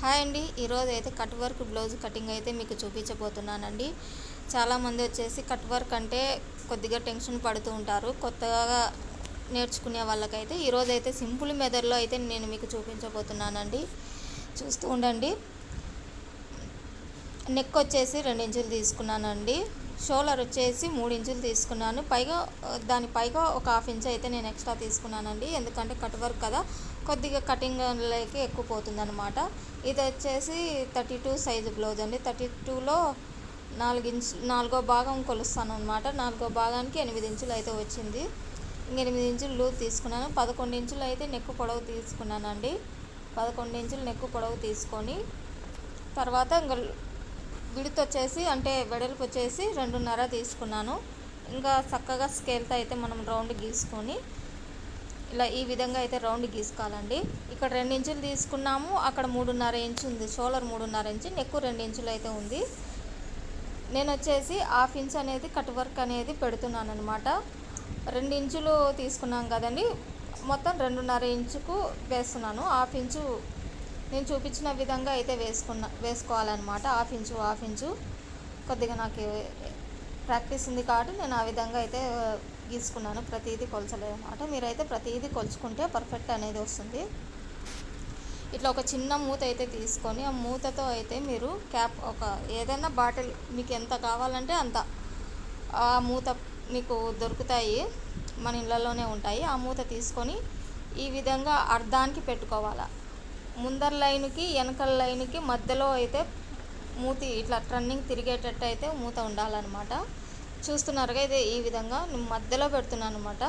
Hi అండి, ఈరోజు అయితే కట్ వర్క్ బ్లౌజ్ కటింగ్ అయితే మీకు చూపించబోతున్నానండి. చాలామంది వచ్చేసి కట్ వర్క్ అంటే కొద్దిగా టెన్షన్ పడుతూ ఉంటారు. కొత్తగా నేర్చుకునే వాళ్ళకైతే ఈరోజు అయితే సింపుల్ మెథడ్లో అయితే నేను మీకు చూపించబోతున్నానండి. చూస్తూ ఉండండి. నెక్ వచ్చేసి 2 ఇంచులు తీసుకున్నానండి. షోల్డర్ వచ్చేసి 3 ఇంచులు తీసుకున్నాను. దానిపైగా ఒక హాఫ్ ఇంచ్ అయితే నేను ఎక్స్ట్రా తీసుకున్నానండి. ఎందుకంటే కట్ వర్క్ కదా, కొద్దిగా కటింగ్లోకి ఎక్కువ పోతుంది అనమాట. ఇది వచ్చేసి 32 సైజు బ్లౌజ్ అండి. 32లో 4 భాగం కొలుస్తాను అనమాట. 4 భాగానికి 8 ఇంచులు అయితే వచ్చింది. 8 ఇంచులు లూజ్ తీసుకున్నాను. 11 ఇంచులు అయితే నెక్ పొడవు తీసుకున్నానండి. 11 ఇంచులు నెక్ పొడవు తీసుకొని తర్వాత ఇంకా విడత్ వచ్చేసి అంటే వెడల్పు వచ్చేసి 2.5 తీసుకున్నాను. ఇంకా చక్కగా స్కేల్తో అయితే మనం రౌండ్ గీసుకొని ఇలా ఈ విధంగా అయితే రౌండ్ గీసుకోవాలండి. ఇక్కడ 2 ఇంచులు తీసుకున్నాము, అక్కడ 3.5 ఇంచు ఉంది. షోల్డర్ 3.5 ఇంచు, నెక్ 2 ఇంచులు అయితే ఉంది. నేను వచ్చేసి హాఫ్ ఇంచ్ అనేది కట్ వర్క్ అనేది పెడుతున్నాను అనమాట. 2 ఇంచులు తీసుకున్నాం కదండి, మొత్తం 2.5 ఇంచుకు వేస్తున్నాను. హాఫ్ ఇంచు నేను చూపించిన విధంగా అయితే వేసుకోవాలన్నమాట. హాఫ్ ఇంచు కొద్దిగా నాకు ప్రాక్టీస్ ఉంది కాబట్టి నేను ఆ విధంగా అయితే గీసుకున్నాను. ప్రతిదీ కొలచలేదు అనమాట. మీరైతే ప్రతిదీ కొలుచుకుంటే పర్ఫెక్ట్ అనేది వస్తుంది. ఇట్లా ఒక చిన్న మూత అయితే తీసుకొని ఆ మూతతో అయితే మీరు క్యాప్ ఏదైనా బాటిల్ మీకు ఎంత కావాలంటే అంత ఆ మూత మీకు దొరుకుతాయి, మన ఇళ్ళలోనే ఉంటాయి. ఆ మూత తీసుకొని ఈ విధంగా అర్ధానికి పెట్టుకోవాలి. ముందర లైన్కి వెనకల లైన్కి మధ్యలో అయితే మూతి ఇట్లా టర్నింగ్ తిరిగేటట్టు అయితే మూత ఉండాలన్నమాట. చూస్తున్నారుగా, ఇది ఈ విధంగా నేను మధ్యలో పెడుతున్నాను అనమాట.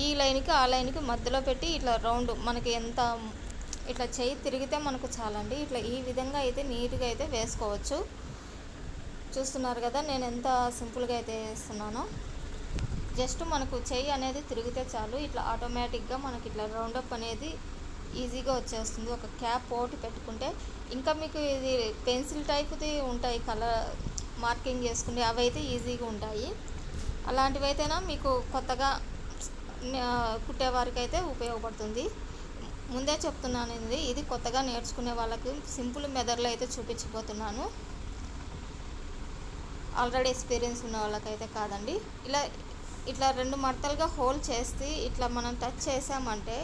ఈ లైన్కి ఆ లైన్కి మధ్యలో పెట్టి ఇట్లా రౌండ్ మనకి ఎంత ఇట్లా చేయి తిరిగితే మనకు చాలండి. ఇట్లా ఈ విధంగా అయితే నీట్గా అయితే వేసుకోవచ్చు. చూస్తున్నారు కదా నేను ఎంత సింపుల్గా అయితే వేస్తున్నానో. జస్ట్ మనకు చెయ్యి అనేది తిరిగితే చాలు, ఇట్లా ఆటోమేటిక్గా మనకి ఇట్లా రౌండప్ అనేది ఈజీగా వచ్చేస్తుంది. ఒక క్యాప్ ఒకటి పెట్టుకుంటే ఇంకా మీకు ఇది పెన్సిల్ టైప్ది ఉంటాయి, కలర్ మార్కింగ్ చేసుకుంటే అవి అయితే ఈజీగా ఉంటాయి. అలాంటివైతేనా మీకు కొత్తగా కుట్టేవారికి అయితే ఉపయోగపడుతుంది. ముందే చెప్తున్నాను, ఇది కొత్తగా నేర్చుకునే వాళ్ళకి సింపుల్ మెథడ్లో అయితే చూపించబోతున్నాను. ఆల్రెడీ ఎక్స్పీరియన్స్ ఉన్న వాళ్ళకైతే కాదండి. ఇట్లా 2 మడతలుగా హోల్ చేసి ఇట్లా మనం టచ్ చేసామంటే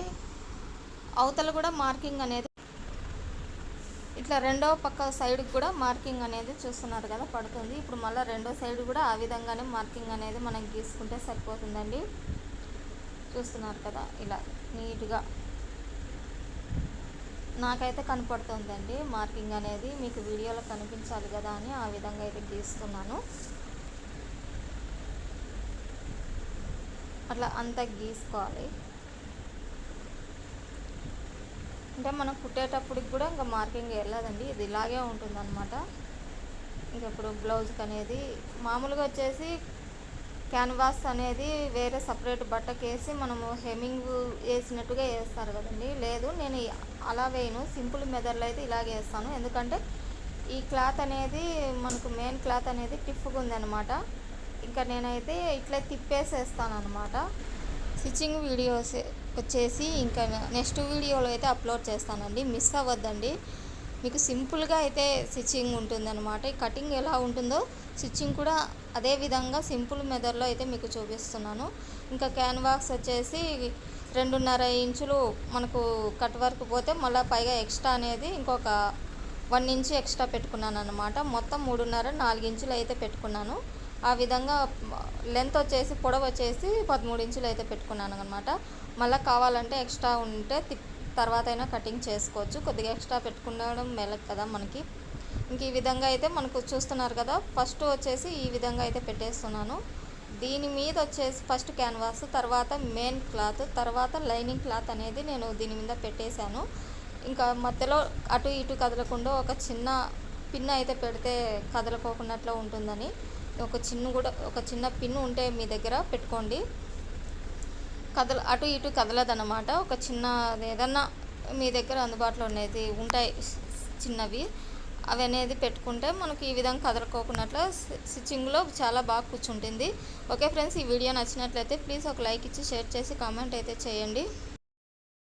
అవతల కూడా మార్కింగ్ అనేది ఇట్లా రెండో పక్క సైడ్కి కూడా మార్కింగ్ అనేది చూస్తున్నారు కదా పడుతుంది. ఇప్పుడు మళ్ళీ రెండో సైడ్ కూడా ఆ విధంగానే మార్కింగ్ అనేది మనం గీసుకుంటే సరిపోతుందండి. చూస్తున్నారు కదా, ఇలా నీట్గా నాకైతే కనపడుతుందండి మార్కింగ్ అనేది. మీకు వీడియోలో కనిపించాలి కదా అని ఆ విధంగా అయితే గీస్తున్నాను. అట్లా అంతా గీసుకోవాలి. అంటే మనం కుట్టేటప్పటికి కూడా ఇంకా మార్కింగ్ వెళ్ళదండి, ఇది ఇలాగే ఉంటుందన్నమాట. ఇంక ఇప్పుడు బ్లౌజ్కి అనేది మామూలుగా వచ్చేసి క్యాన్వాస్ అనేది వేరే సపరేట్ బట్టకేసి మనము హెమ్మింగ్ వేసినట్టుగా వేస్తారు కదండి. లేదు, నేను అలా వేయను, సింపుల్ మెథడ్లో అయితే ఇలాగే వేస్తాను. ఎందుకంటే ఈ క్లాత్ అనేది మనకు మెయిన్ క్లాత్ అనేది టిఫ్గా ఉందన్నమాట. ఇంకా నేనైతే ఇట్లా తిప్పేసేస్తాను అనమాట. స్టిచ్చింగ్ వీడియోస్ వచ్చేసి ఇంకా నెక్స్ట్ వీడియోలో అయితే అప్లోడ్ చేస్తానండి, మిస్ అవ్వద్దండి. మీకు సింపుల్గా అయితే స్టిచ్చింగ్ ఉంటుందన్నమాట. ఈ కటింగ్ ఎలా ఉంటుందో స్టిచ్చింగ్ కూడా అదే విధంగా సింపుల్ మెథడ్లో అయితే మీకు చూపిస్తున్నాను. ఇంకా క్యాన్వాస్ వచ్చేసి 2.5 ఇంచులు మనకు కట్ వర్క్ పోతే మళ్ళీ పైగా ఎక్స్ట్రా అనేది ఇంకొక 1 ఇంచు ఎక్స్ట్రా పెట్టుకున్నాను అనమాట. మొత్తం 3.5 4 ఇంచులు అయితే పెట్టుకున్నాను. ఆ విధంగా లెంత్ వచ్చేసి పొడవు వచ్చేసి 13 ఇంచులు అయితే పెట్టుకున్నాను అనమాట. మళ్ళీ కావాలంటే ఎక్స్ట్రా ఉంటే తర్వాత అయినా కటింగ్ చేసుకోవచ్చు. కొద్దిగా ఎక్స్ట్రా పెట్టుకునడం మెల్లదు కదా మనకి. ఇంక ఈ విధంగా అయితే మనకు చూస్తున్నారు కదా, ఫస్ట్ వచ్చేసి ఈ విధంగా అయితే పెట్టేస్తున్నాను. దీని మీద వచ్చేసి ఫస్ట్ క్యాన్వాస్, తర్వాత మెయిన్ క్లాత్, తర్వాత లైనింగ్ క్లాత్ అనేది నేను దీని మీద పెట్టేశాను. ఇంకా మధ్యలో అటు ఇటు కదలకుండా ఒక చిన్న పిన్ అయితే పెడితే కదలకోకున్నట్లు ఉంటుందని ఒక చిన్న పిన్ ఉంటే మీ దగ్గర పెట్టుకోండి. అటు ఇటు కదలదన్నమాట. ఒక చిన్న ఏదన్నా మీ దగ్గర అందుబాటులో అనేది ఉంటాయి చిన్నవి, అవి అనేది పెట్టుకుంటే మనకు ఈ విధంగా కదలకోకున్నట్లు స్టిచ్చింగ్లో చాలా బాగా కూర్చుంటుంది. ఓకే ఫ్రెండ్స్, ఈ వీడియో నచ్చినట్లయితే ప్లీజ్ ఒక లైక్ ఇచ్చి షేర్ చేసి కామెంట్ అయితే చేయండి.